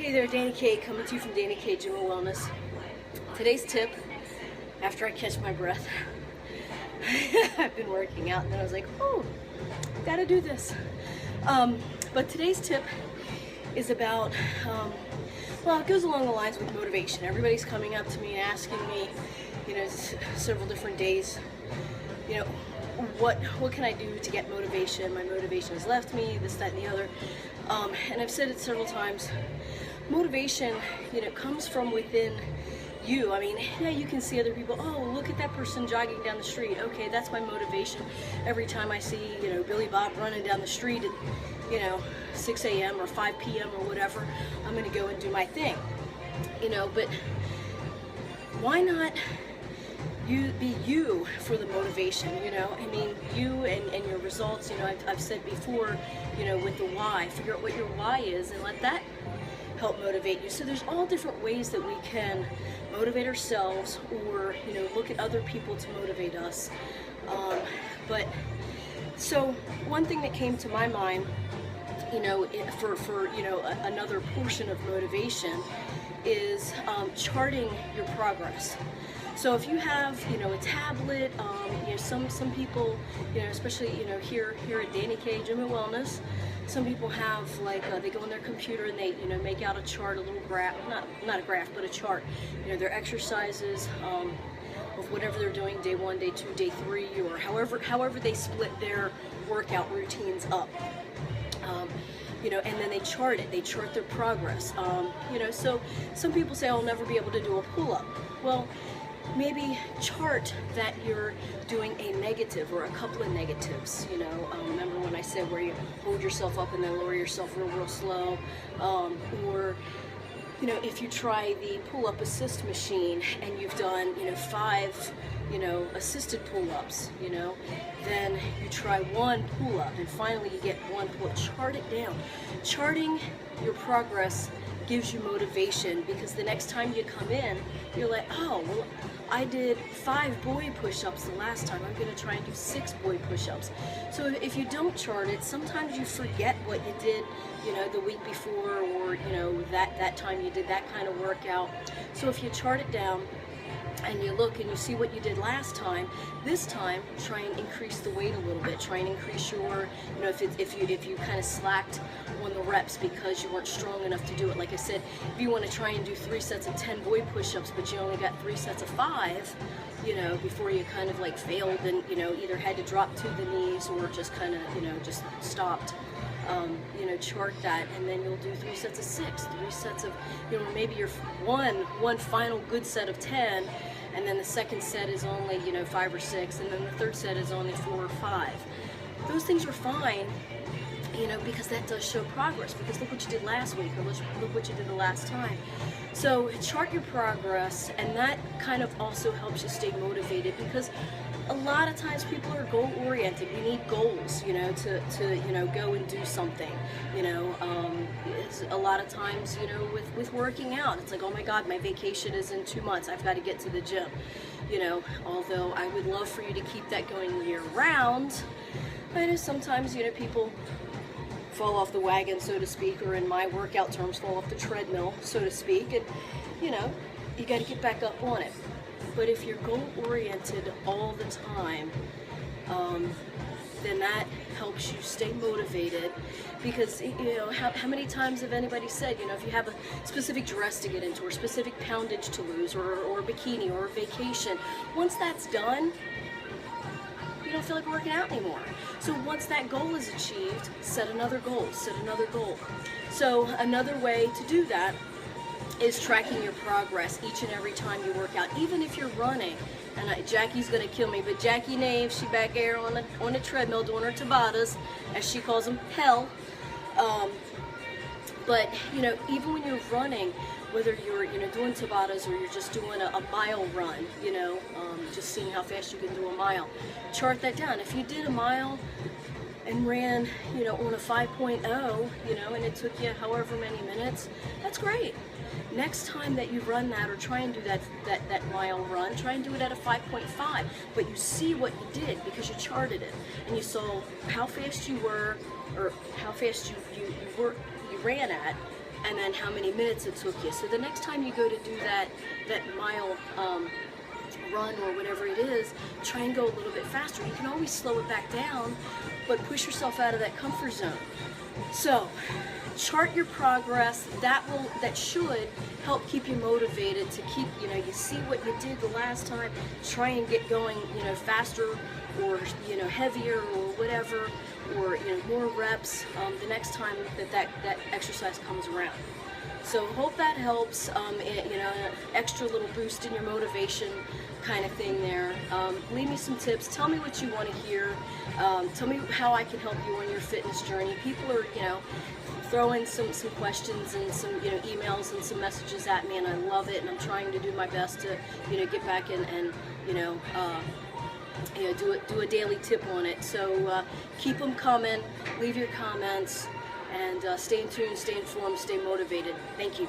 Hey there, Dani K, coming to you from Dani K Gym and Wellness. Today's tip, after I catch my breath, I've been working out and then I was like, oh, gotta do this. But today's tip is about, well, it goes along the lines with motivation. Everybody's coming up to me and asking me, several different days, what can I do to get motivation? My motivation has left me, this, that, and the other. And I've said it several times. Motivation, comes from within you. I mean, yeah, you can see other people. Oh, look at that person jogging down the street. Okay, that's my motivation. Every time I see, Billy Bob running down the street at, 6 a.m. or 5 p.m. or whatever, I'm going to go and do my thing. But why not be you for the motivation? I mean, you and your results. I've said before, with the why, figure out what your why is and let that help motivate you. So there's all different ways that we can motivate ourselves, or look at other people to motivate us. But so one thing that came to my mind, for another portion of motivation is charting your progress. So if you have, a tablet, some people, especially, here at Dani K Gym and Wellness, some people have they go on their computer and they, make out a chart, a little graph, not a graph, but a chart, their exercises, of whatever they're doing, day 1, day 2, day 3, or however they split their workout routines up. And then they chart it, they chart their progress. So some people say, I'll never be able to do a pull-up. Well, maybe chart that you're doing a negative or a couple of negatives. Remember when I said where you hold yourself up and then lower yourself real slow, or if you try the pull-up assist machine and you've done 5 assisted pull-ups, then you try 1 pull-up and finally you get 1 pull-up. Chart it down. Charting your progress gives you motivation, because the next time you come in, you're like, oh, well, I did 5 boy push-ups the last time. I'm going to try and do 6 boy push-ups. So if you don't chart it, sometimes you forget what you did, the week before, or that time you did that kind of workout. So if you chart it down and you look and you see what you did last time, this time try and increase the weight a little bit. Try and increase your, if you kind of slacked on the reps because you weren't strong enough to do it. Like I said, if you want to try and do 3 sets of 10 boy push-ups, but you only got 3 sets of 5, before you kind of failed and, either had to drop to the knees or just kind of, just stopped. Chart that, and then you'll do 3 sets of 6, 3 sets of, maybe your one final good set of 10, and then the second set is only, 5 or 6, and then the third set is only 4 or 5. Those things are fine, because that does show progress, because look what you did last week, or look what you did the last time. So chart your progress, and that kind of also helps you stay motivated, because a lot of times people are goal oriented. We need goals, to go and do something. It's a lot of times, with working out, it's like, oh my God, my vacation is in 2 months. I've got to get to the gym. Although I would love for you to keep that going year round, I know sometimes, people fall off the wagon, so to speak, or in my workout terms, fall off the treadmill, so to speak, and you got to get back up on it. But if you're goal-oriented all the time, then that helps you stay motivated, because, how many times have anybody said, if you have a specific dress to get into, or specific poundage to lose, or a bikini, or a vacation, once that's done, you don't feel like working out anymore. So once that goal is achieved, set another goal, set another goal. So another way to do that is tracking your progress each and every time you work out, even if you're running. And Jackie's gonna kill me, but Jackie Nave, she back there on the treadmill doing her Tabatas, as she calls them, hell. But even when you're running, whether you're doing Tabatas or you're just doing a mile run, just seeing how fast you can do a mile, chart that down. If you did a mile and ran, on a 5.0, and it took you however many minutes, that's great. Next time that you run that, or try and do that mile run, try and do it at a 5.5, but you see what you did because you charted it, and you saw how fast you were, or how fast you ran at, and then how many minutes it took you. So the next time you go to do that mile run or whatever it is, try and go a little bit faster. You can always slow it back down, but push yourself out of that comfort zone. So chart your progress. That should help keep you motivated to keep, you see what you did the last time, try and get going, faster, or heavier, or whatever, or more reps the next time that exercise comes around. So hope that helps. Extra little boost in your motivation kind of thing there. Leave me some tips. Tell me what you want to hear. Tell me how I can help you on your fitness journey. People are, throwing some questions and some, emails and some messages at me, and I love it. And I'm trying to do my best to, get back and do a daily tip on it. So keep them coming. Leave your comments. And stay in tune, stay informed, stay motivated. Thank you.